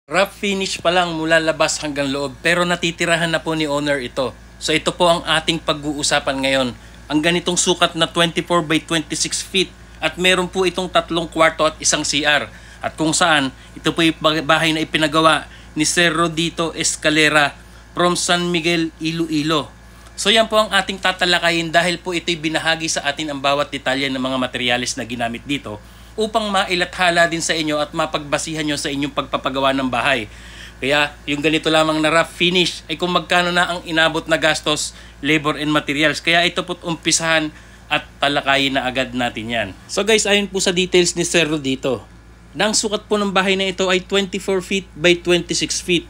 Rough finish pa lang mula labas hanggang loob pero natitirahan na po ni owner ito. So ito po ang ating pag-uusapan ngayon. Ang ganitong sukat na 24 by 26 feet at meron po itong 3 kwarto at isang CR. At kung saan ito po yung bahay na ipinagawa ni Sir Rodito Escalera from San Miguel, Iloilo. So yan po ang ating tatalakayin dahil po ito'y binahagi sa atin ang bawat detalye ng mga materyales na ginamit dito upang mailathala din sa inyo at mapagbasihan nyo sa inyong pagpapagawa ng bahay. Kaya yung ganito lamang na rough finish ay kung magkano na ang inabot na gastos, labor and materials. Kaya ito po't umpisahan at talakayin na agad natin yan. So guys, ayon po sa details ni Sir Rodito, na ang sukat po ng bahay na ito ay 24 feet by 26 feet.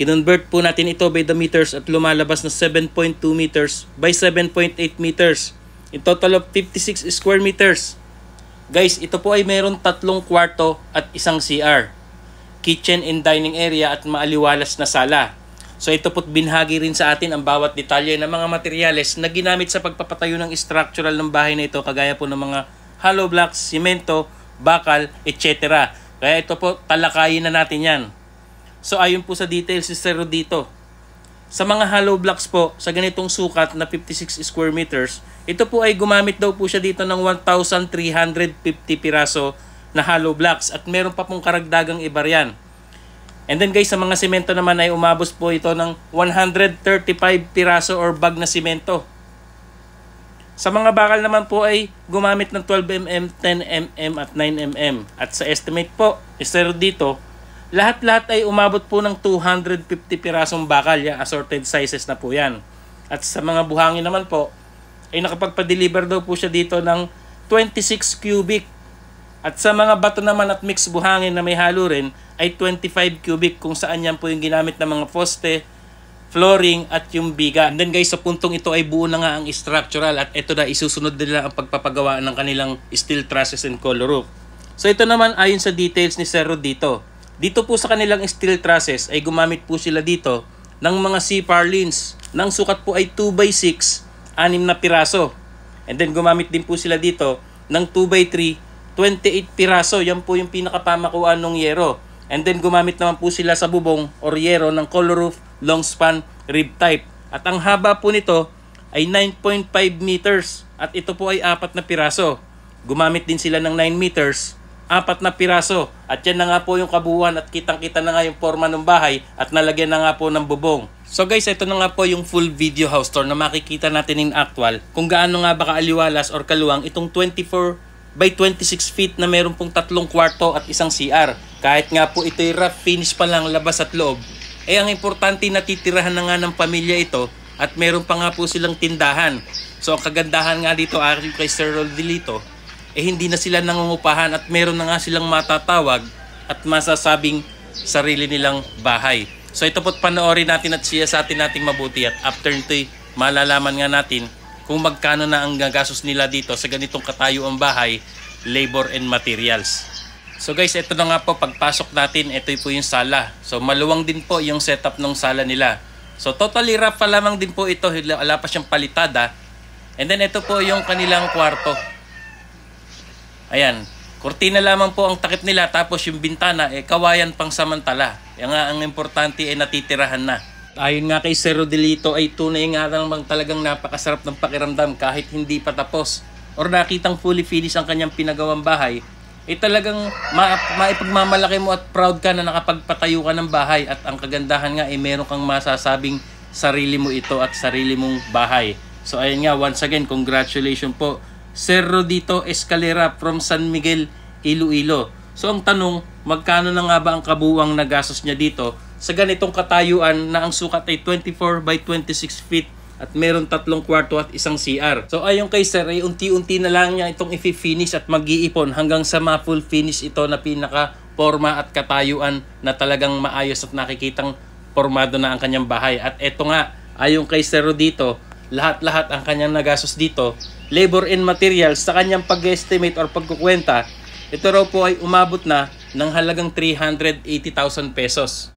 Kinonvert po natin ito by the meters at lumalabas na 7.2 meters by 7.8 meters. In total of 56 square meters. Guys, ito po ay meron 3 kwarto at isang CR. Kitchen and dining area at maaliwalas na sala. So ito po't binahagi rin sa atin ang bawat detalye ng mga materyales na ginamit sa pagpapatayo ng structural ng bahay na ito, kagaya po ng mga hollow blocks, simento, bakal, etc. Kaya ito po, talakayin na natin yan. So ayon po sa details si Sir Rodito, sa mga hollow blocks po, sa ganitong sukat na 56 square meters, ito po ay gumamit daw po siya dito ng 1,350 piraso na hollow blocks at meron pa pong karagdagang iba riyan. And then guys, sa mga semento naman ay umabot po ito ng 135 piraso or bag na semento. Sa mga bakal naman po ay gumamit ng 12mm, 10mm at 9mm. At sa estimate po, Sir dito, lahat-lahat ay umabot po ng 250 pirasong bakal. Yan, assorted sizes na po yan. At sa mga buhangin naman po, ay nakapagpa-deliver daw po siya dito ng 26 cubic. At sa mga bato naman at mix buhangin na may halo rin, ay 25 cubic kung saan yan po yung ginamit ng mga poste, flooring at yung biga. And then guys, sa puntong ito ay buo na nga ang structural at ito na isusunod nila ang pagpapagawa ng kanilang steel trusses and color roof. So ito naman ayon sa details ni Sir Rodito. Dito po sa kanilang steel trusses ay gumamit po sila dito ng mga C-purlins. Nang sukat po ay 2x6, 6 na piraso. And then gumamit din po sila dito ng 2x3, 28 piraso. Yan po yung pinakapamakuan ng yero. And then gumamit naman po sila sa bubong or yero ng color roof long span rib type. At ang haba po nito ay 9.5 meters. At ito po ay 4 na piraso. Gumamit din sila ng 9 meters, 4 na piraso. At yan na nga po yung kabuuan at kitang-kita na nga yung forma ng bahay at nalagyan na nga po ng bubong. So guys, ito na nga po yung full video house tour na makikita natin in actual kung gaano nga ba kaaliwalas or kaluwang itong 24 by 26 feet na meron pong 3 kwarto at isang CR. Kahit nga po ito'y rough finish pa lang labas at loob, eh ang importante natitirahan na nga ng pamilya ito at meron pa nga po silang tindahan. So ang kagandahan nga dito aking kay Sir Rodito, eh hindi na sila nangungupahan at meron na nga silang matatawag at masasabing sarili nilang bahay. So ito po't panoorin natin at siya sa atin nating mabuti at after nito'y malalaman nga natin kung magkano na ang gagastos nila dito sa ganitong katayuang bahay, labor and materials. So guys, ito na nga po, pagpasok natin, ito po yung sala. So maluwang din po yung setup ng sala nila. So totally rough pa lamang din po ito, wala pa siyang palitada. And then ito po yung kanilang kwarto. Ayan, kurtina lamang po ang takip nila, tapos yung bintana, kawayan pang samantala. Yan nga ang importante ay natitirahan na. Ayon nga kay Sir Rodito ay tunay nga namang talagang napakasarap ng pakiramdam kahit hindi pa tapos or nakitang fully finished ang kanyang pinagawang bahay, talagang maipagmamalaki mo at proud ka na nakapagpatayo ka ng bahay at ang kagandahan nga meron kang masasabing sarili mo ito at sarili mong bahay. So ayun nga, once again, congratulations po Sir Rodito Escalera from San Miguel, Iloilo. So ang tanong, magkano na nga ba ang kabuuang nagastos niya dito sa ganitong katayuan na ang sukat ay 24 by 26 feet at meron 3 kwarto at isang CR. So ayon kay Sir ay unti-unti na lang niya itong i-finish at mag-iipon hanggang sa ma-full finish ito na pinaka-forma at katayuan na talagang maayos at nakikitang formado na ang kanyang bahay. At eto nga, ayon kay Sir Rodito, lahat-lahat ang kanyang nagastos dito, labor and materials sa kanyang pag-estimate or pagkukwenta, ito raw po ay umabot na ng halagang 380,000 pesos.